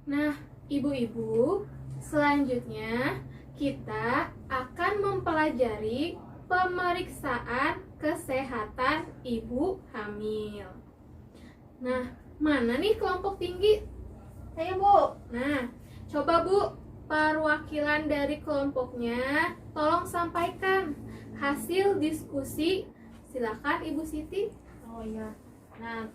Nah, ibu-ibu, selanjutnya kita akan mempelajari pemeriksaan kesehatan ibu hamil. Nah, mana nih kelompok tinggi? Saya Bu. Nah, coba Bu, perwakilan dari kelompoknya tolong sampaikan hasil diskusi. Silakan Ibu Siti. Oh ya. Nah,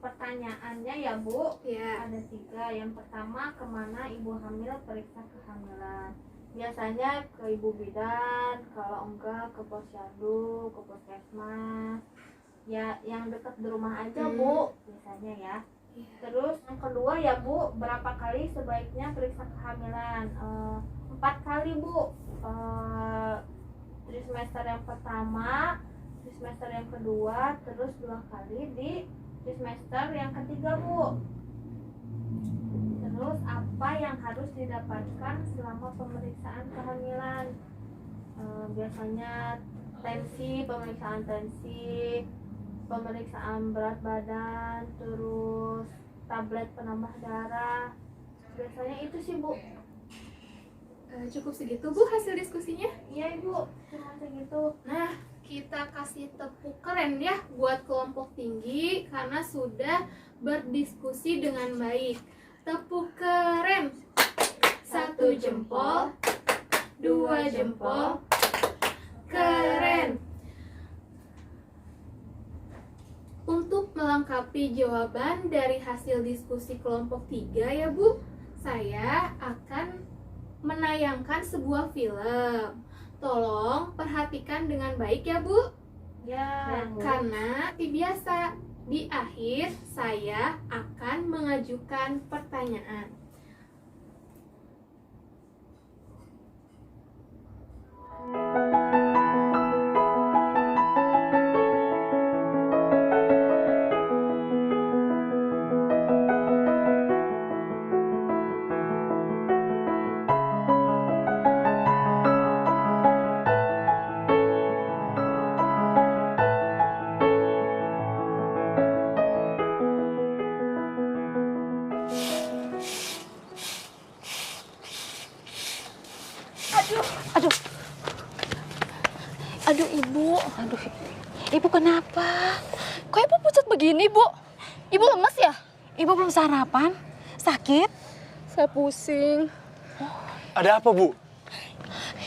pertanyaannya ya Bu, Ya. ada 3. Yang pertama, kemana ibu hamil periksa kehamilan? Biasanya ke ibu bidan, kalau enggak ke posyandu, ke puskesmas. Ya, yang dekat di rumah aja Bu, biasanya ya. Terus yang kedua ya Bu, berapa kali sebaiknya periksa kehamilan? 4 kali Bu. Trimester yang pertama, trimester yang kedua, terus 2 kali di trimester yang ketiga Bu. Terus apa yang harus didapatkan selama pemeriksaan kehamilan? Biasanya pemeriksaan tensi, pemeriksaan berat badan, terus tablet penambah darah. Biasanya itu sih Bu. Cukup segitu Bu hasil diskusinya? Iya Ibu, cuma segitu. Nah, kita kasih tepuk keren ya buat kelompok tinggi karena sudah berdiskusi dengan baik. Tepuk keren. 1 jempol, 2 jempol. Keren. Untuk melengkapi jawaban dari hasil diskusi kelompok 3 ya Bu, saya akan menayangkan sebuah film. Tolong perhatikan dengan baik ya Bu. Ya, Bu. Karena biasa di akhir saya akan mengajukan pertanyaan. Aduh Ibu, Ibu kenapa? Kok Ibu pucat begini Bu? Ibu lemes ya? Ibu belum sarapan? Sakit? Saya pusing. Ada apa, Bu?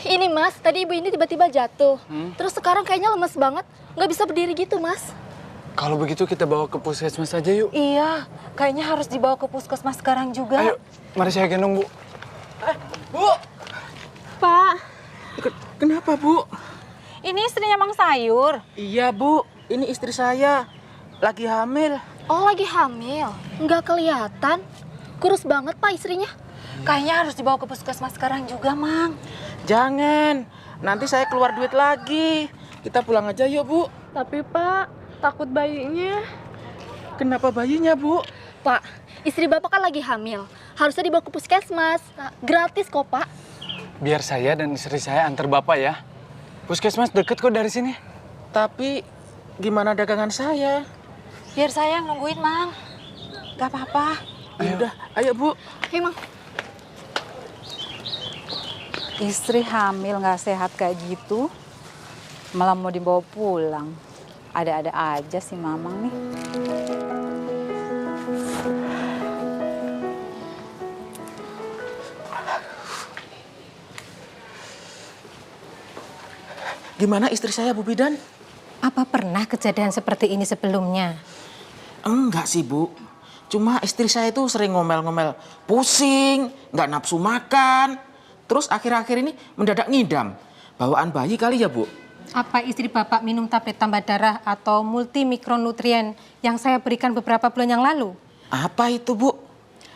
Ini Mas, tadi Ibu ini tiba-tiba jatuh. Terus sekarang kayaknya lemes banget, nggak bisa berdiri gitu Mas. Kalau begitu kita bawa ke puskesmas aja yuk. Iya, kayaknya harus dibawa ke puskesmas sekarang juga. Ayo, mari saya gendong, Bu. Bu! Pak, Kenapa, Bu? Ini istrinya Mang Sayur. Iya, Bu. Ini istri saya. Lagi hamil. oh lagi hamil? Nggak kelihatan. Kurus banget Pak istrinya. Kayaknya harus dibawa ke puskesmas sekarang juga, Mang. Jangan. Nanti saya keluar duit lagi. Kita pulang aja yuk, Bu. Tapi Pak, takut bayinya. Kenapa bayinya, Bu? Pak, istri Bapak kan lagi hamil. Harusnya dibawa ke puskesmas. Gratis kok Pak. Biar saya dan istri saya antar Bapak ya. Puskesmas deket kok dari sini. Tapi gimana dagangan saya? Biar saya yang nungguin, Mang. Gak apa-apa. Ayo. Udah, ayo, Bu. Hei Mang. Istri hamil gak sehat kayak gitu, malah mau dibawa pulang. Ada-ada aja sih Mamang nih. Gimana istri saya, Bu Bidan? Apa pernah kejadian seperti ini sebelumnya? Enggak sih, Bu. Cuma istri saya itu sering ngomel-ngomel, pusing, nggak nafsu makan. Terus akhir-akhir ini mendadak ngidam. Bawaan bayi kali ya, Bu? Apa istri Bapak minum tablet tambah darah atau multimikronutrien yang saya berikan beberapa bulan yang lalu? Apa itu, Bu?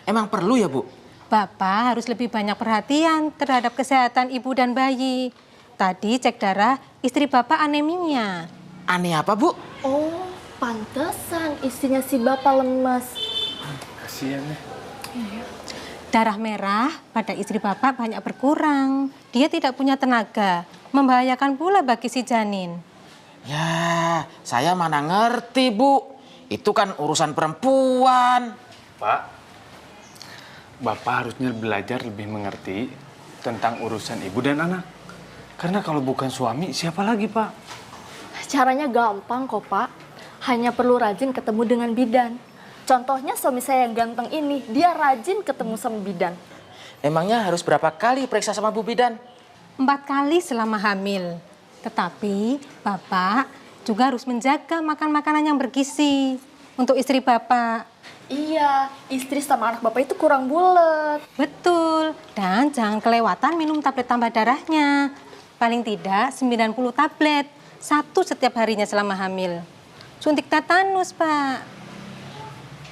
Emang perlu ya, Bu? Bapak harus lebih banyak perhatian terhadap kesehatan ibu dan bayi. Tadi cek darah, istri Bapak anemia. Aneh apa, Bu? Oh, pantesan istrinya si Bapak lemas. Kasihan ya. Darah merah pada istri Bapak banyak berkurang. Dia tidak punya tenaga, membahayakan pula bagi si janin. Ya, saya mana ngerti, Bu. Itu kan urusan perempuan. Pak, Bapak harusnya belajar lebih mengerti tentang urusan ibu dan anak. Karena kalau bukan suami, siapa lagi, Pak? Caranya gampang kok, Pak. Hanya perlu rajin ketemu dengan bidan. Contohnya suami saya yang ganteng ini, dia rajin ketemu sama bidan. Emangnya harus berapa kali periksa sama Bu Bidan? 4 kali selama hamil. Tetapi Bapak juga harus menjaga makan makanan yang bergizi untuk istri Bapak. Iya, istri sama anak Bapak itu kurang bulet. Betul, dan jangan kelewatan minum tablet tambah darahnya. Paling tidak 90 tablet, 1 setiap harinya selama hamil. Suntik tetanus, Pak.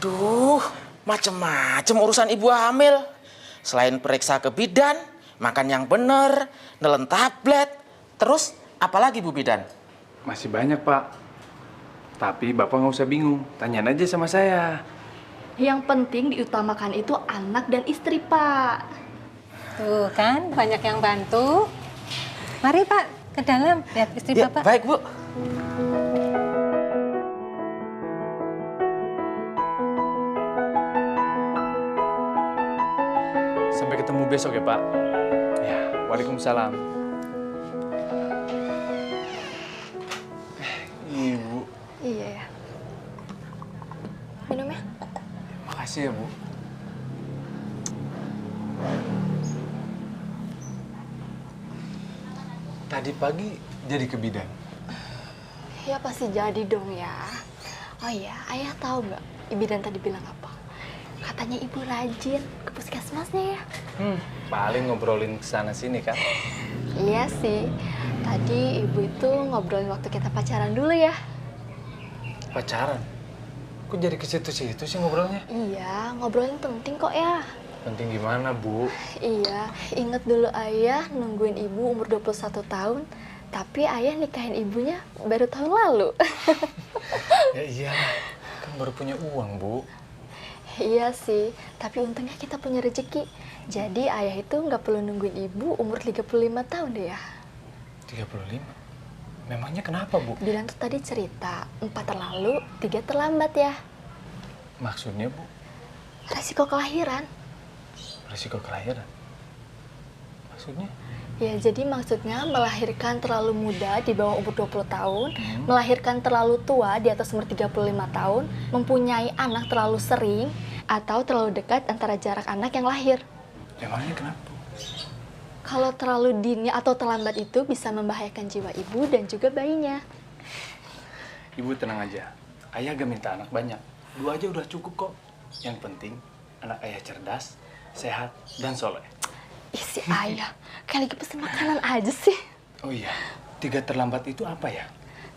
Duh, macem-macem urusan ibu hamil. Selain periksa ke bidan, makan yang bener, nelen tablet. Terus apalagi Bu Bidan? Masih banyak, Pak. Tapi Bapak nggak usah bingung. Tanyain aja sama saya. Yang penting diutamakan itu anak dan istri, Pak. Tuh kan, banyak yang bantu. Mari, Pak, ke dalam. Lihat istri Ya, Bapak. baik Bu. Sampai ketemu besok ya, Pak. Ya, waalaikumsalam. Ibu, Iya ya. Minum ya. makasih ya, Bu. Tadi pagi jadi ke bidan. Ya pasti jadi dong ya. Oh iya, ayah tahu nggak bidan tadi bilang apa? Katanya ibu rajin ke puskesmasnya ya. Paling ngobrolin kesana sini kan. Iya sih. Tadi ibu itu ngobrolin waktu kita pacaran dulu ya. Pacaran? Kok jadi ke situ-situ sih ngobrolnya? Iya, ngobrolin penting kok ya. Penting gimana, Bu? Iya, inget dulu ayah nungguin ibu umur 21 tahun, tapi ayah nikahin ibunya baru tahun lalu. Ya iyalah, kan baru punya uang, Bu. Iya sih, tapi untungnya kita punya rezeki. Jadi ayah itu nggak perlu nungguin ibu umur 35 tahun deh ya. 35? Memangnya kenapa, Bu? Bilang tuh tadi cerita, 4 terlalu, 3 terlambat ya. Maksudnya, Bu? Resiko kelahiran. Risiko kelahiran? Maksudnya? Ya, jadi maksudnya melahirkan terlalu muda di bawah umur 20 tahun, melahirkan terlalu tua di atas umur 35 tahun, mempunyai anak terlalu sering, atau terlalu dekat antara jarak anak yang lahir. Emangnya kenapa, Bu? Kalau terlalu dini atau terlambat itu bisa membahayakan jiwa ibu dan juga bayinya. Ibu tenang aja. Ayah gak minta anak banyak. 2 aja udah cukup kok. Yang penting, anak ayah cerdas, sehat, dan soleh. Ih, si ayah, kayak lagi pesen makanan aja sih. Oh iya, 3 terlambat itu apa ya?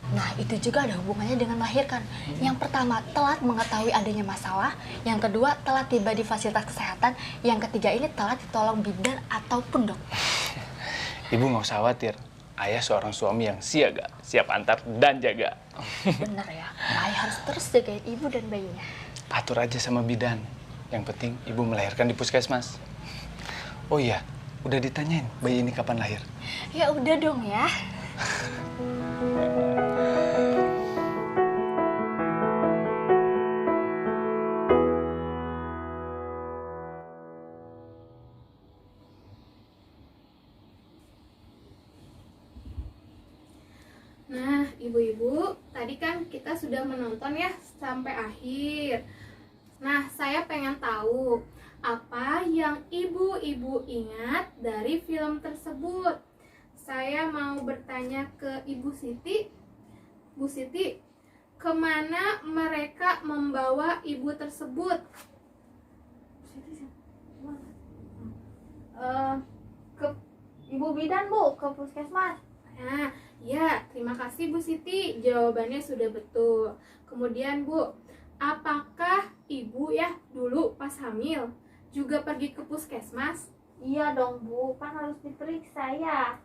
Nah, itu juga ada hubungannya dengan melahirkan. Yang pertama, telat mengetahui adanya masalah. Yang kedua, telat tiba di fasilitas kesehatan. Yang ketiga ini telat ditolong bidan ataupun dokter. Ibu nggak usah khawatir. Ayah seorang suami yang siaga, siap antar dan jaga. Bener ya, ayah harus terus jagain ibu dan bayinya. Atur aja sama bidan. Yang penting ibu melahirkan di puskesmas. Oh iya, udah ditanyain bayi ini kapan lahir? Ya udah dong ya. Nah, ibu-ibu, tadi kan kita sudah menonton ya sampai akhir. Nah, saya pengen tahu apa yang ibu-ibu ingat dari film tersebut. Saya mau bertanya ke Ibu Siti. Bu Siti, kemana mereka membawa ibu tersebut? Ke ibu bidan, Bu, ke puskesmas. Nah, ya, terima kasih Bu Siti. Jawabannya sudah betul. Kemudian Bu, apakah ibu ya dulu pas hamil juga pergi ke puskesmas? Iya dong, Bu, kan harus diperiksa ya.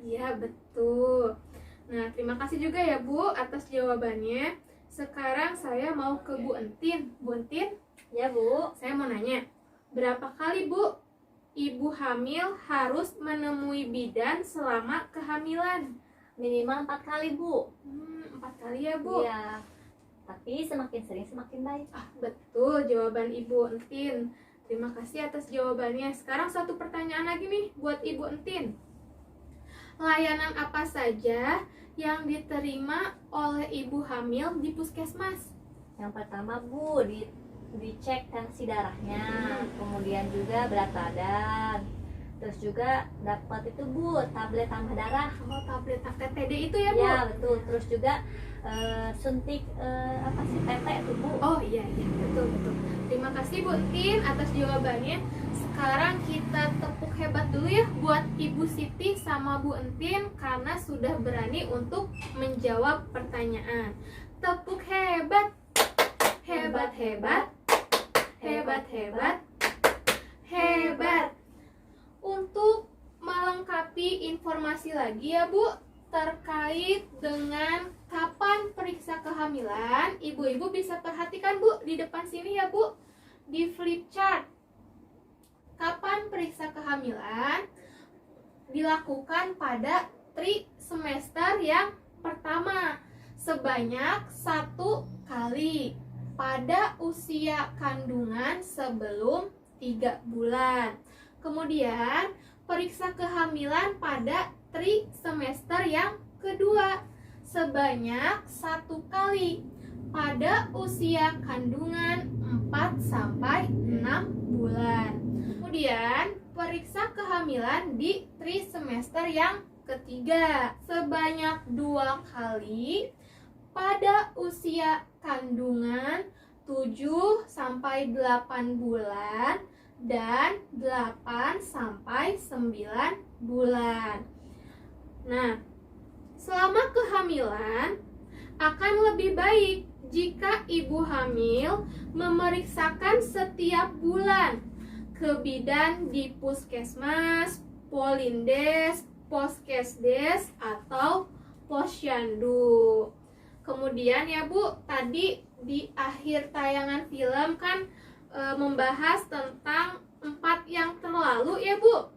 Iya, betul. Nah, terima kasih juga ya Bu atas jawabannya. Sekarang saya mau ke Bu Entin. Bu Entin, Ya, Bu. saya mau nanya, berapa kali Bu ibu hamil harus menemui bidan selama kehamilan? Minimal 4 kali, Bu. 4 kali ya Bu? Iya. Tapi semakin sering semakin baik. Ah, betul jawaban Ibu Entin. Terima kasih atas jawabannya. Sekarang satu pertanyaan lagi nih buat Ibu Entin. Layanan apa saja yang diterima oleh ibu hamil di puskesmas? Yang pertama Bu, dicek tensi darahnya, kemudian juga berat badan, terus juga dapat itu Bu, tablet tambah darah. Oh, tablet TTD itu ya, Bu? Ya betul, terus juga suntik PT itu Bu. Oh iya, betul. Terima kasih Bu Entin atas jawabannya. Sekarang kita tepuk hebat dulu ya buat Ibu Siti sama Bu Entin karena sudah berani untuk menjawab pertanyaan. Tepuk hebat. Hebat. Untuk melengkapi informasi lagi ya Bu, terkait dengan kapan periksa kehamilan, ibu-ibu bisa perhatikan Bu di depan sini ya Bu, di flip chart. Kapan periksa kehamilan dilakukan pada trimester yang pertama sebanyak 1 kali pada usia kandungan sebelum 3 bulan. Kemudian periksa kehamilan pada trimester yang kedua sebanyak 1 kali pada usia kandungan 4-6 bulan. Kemudian periksa kehamilan di trimester yang ketiga sebanyak 2 kali pada usia kandungan 7-8 bulan dan 8-9 bulan. Nah, selama kehamilan akan lebih baik jika ibu hamil memeriksakan setiap bulan ke bidan di puskesmas, polindes, poskesdes, atau posyandu. Kemudian ya Bu, tadi di akhir tayangan film kan membahas tentang 4 yang terlalu ya Bu.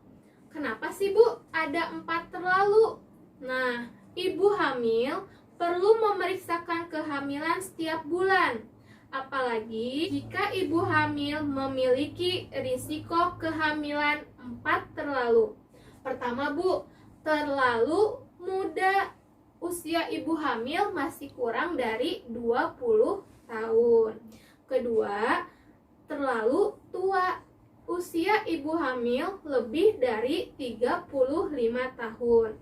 Kenapa sih Bu ada 4 terlalu? Nah, ibu hamil perlu memeriksakan kehamilan setiap bulan. Apalagi jika ibu hamil memiliki risiko kehamilan 4 terlalu. Pertama Bu, terlalu muda. Usia ibu hamil masih kurang dari 20 tahun. Kedua, terlalu tua. Usia ibu hamil lebih dari 35 tahun.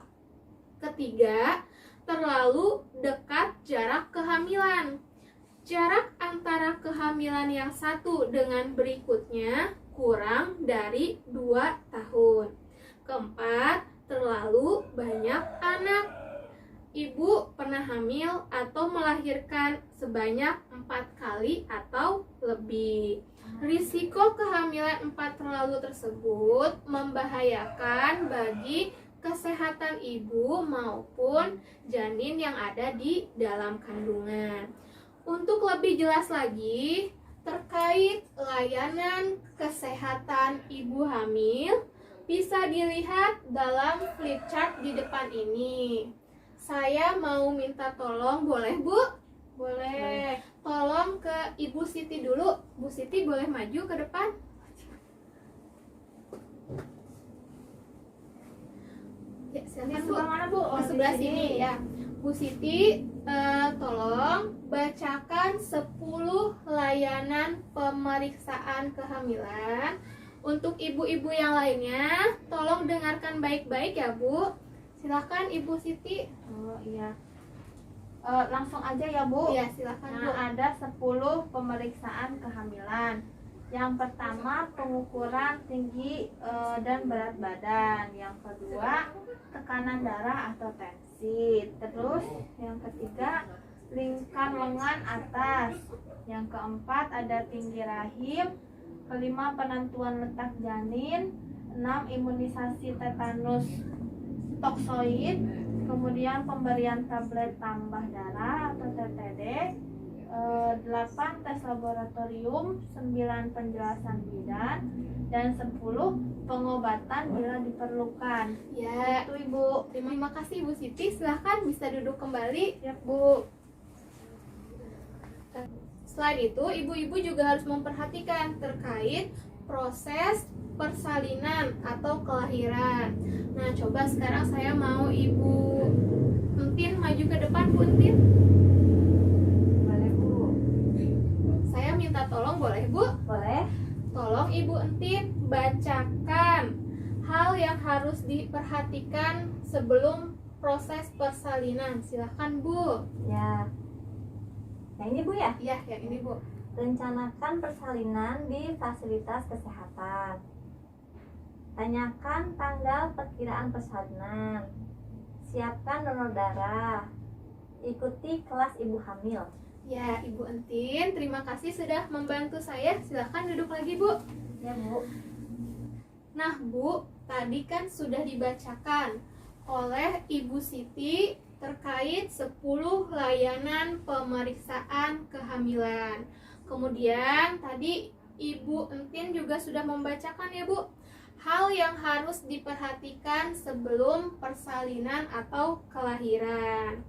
Ketiga, terlalu dekat jarak kehamilan. Jarak antara kehamilan yang satu dengan berikutnya kurang dari 2 tahun. Keempat, terlalu banyak anak. Ibu pernah hamil atau melahirkan sebanyak 4 kali atau lebih. Risiko kehamilan 4 terlalu tersebut membahayakan bagi kesehatan ibu maupun janin yang ada di dalam kandungan. Untuk lebih jelas lagi terkait layanan kesehatan ibu hamil, bisa dilihat dalam flip chart di depan ini. Saya mau minta tolong, boleh Bu? Boleh. Tolong ke Ibu Siti dulu. Bu Siti boleh maju ke depan? Ya, silakan Bu. Mana Bu? Ke sebelah sini ya. Bu Siti, tolong bacakan 10 layanan pemeriksaan kehamilan. Untuk ibu-ibu yang lainnya, tolong dengarkan baik-baik ya Bu. Silakan Ibu Siti. Oh iya. Langsung aja ya Bu. Iya, silakan Bu. Nah, ada 10 pemeriksaan kehamilan. Yang pertama pengukuran tinggi dan berat badan. Yang kedua tekanan darah atau tensi. Terus yang ketiga lingkar lengan atas. Yang keempat ada tinggi rahim. Kelima penentuan letak janin. 6 imunisasi tetanus toksoid. Kemudian pemberian tablet tambah darah atau TTD. 8 tes laboratorium, 9 penjelasan bidan, dan 10 pengobatan bila diperlukan. Ya, Itu Ibu. terima kasih Bu Siti. Silahkan bisa duduk kembali. Ya Bu. Selain itu, ibu-ibu juga harus memperhatikan terkait proses persalinan atau kelahiran. Nah, coba sekarang saya mau Ibu Entin maju ke depan, Bu Entin. Boleh, Bu. Saya minta tolong, boleh Bu? Boleh. Tolong Ibu Entin bacakan hal yang harus diperhatikan sebelum proses persalinan. Silahkan Bu. Ya. Yang ini, Bu, ya? Iya, yang ini Bu. Rencanakan persalinan di fasilitas kesehatan. Tanyakan tanggal perkiraan persalinan. Siapkan donor darah. Ikuti kelas ibu hamil. Ya, Ibu Entin, terima kasih sudah membantu saya. Silahkan duduk lagi, Bu. Ya, Bu. Nah, Bu, tadi kan sudah dibacakan oleh Ibu Siti terkait 10 layanan pemeriksaan kehamilan. Kemudian tadi Ibu Entin juga sudah membacakan ya, Bu, hal yang harus diperhatikan sebelum persalinan atau kelahiran.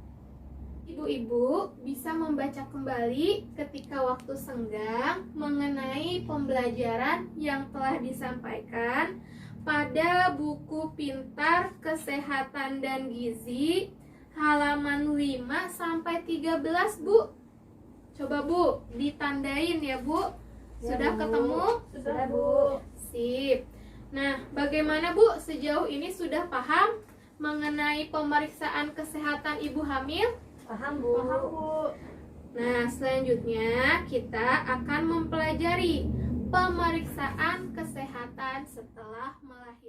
Ibu-ibu bisa membaca kembali ketika waktu senggang mengenai pembelajaran yang telah disampaikan pada buku Pintar Kesehatan dan Gizi halaman 5 sampai 13, Bu. Coba Bu, ditandain ya, Bu. Sudah Bu. ketemu? Sudah, Bu. Sip. Nah, bagaimana Bu sejauh ini sudah paham mengenai pemeriksaan kesehatan ibu hamil? Paham, Bu. Paham, Bu. Nah, selanjutnya kita akan mempelajari pemeriksaan kesehatan setelah melahirkan.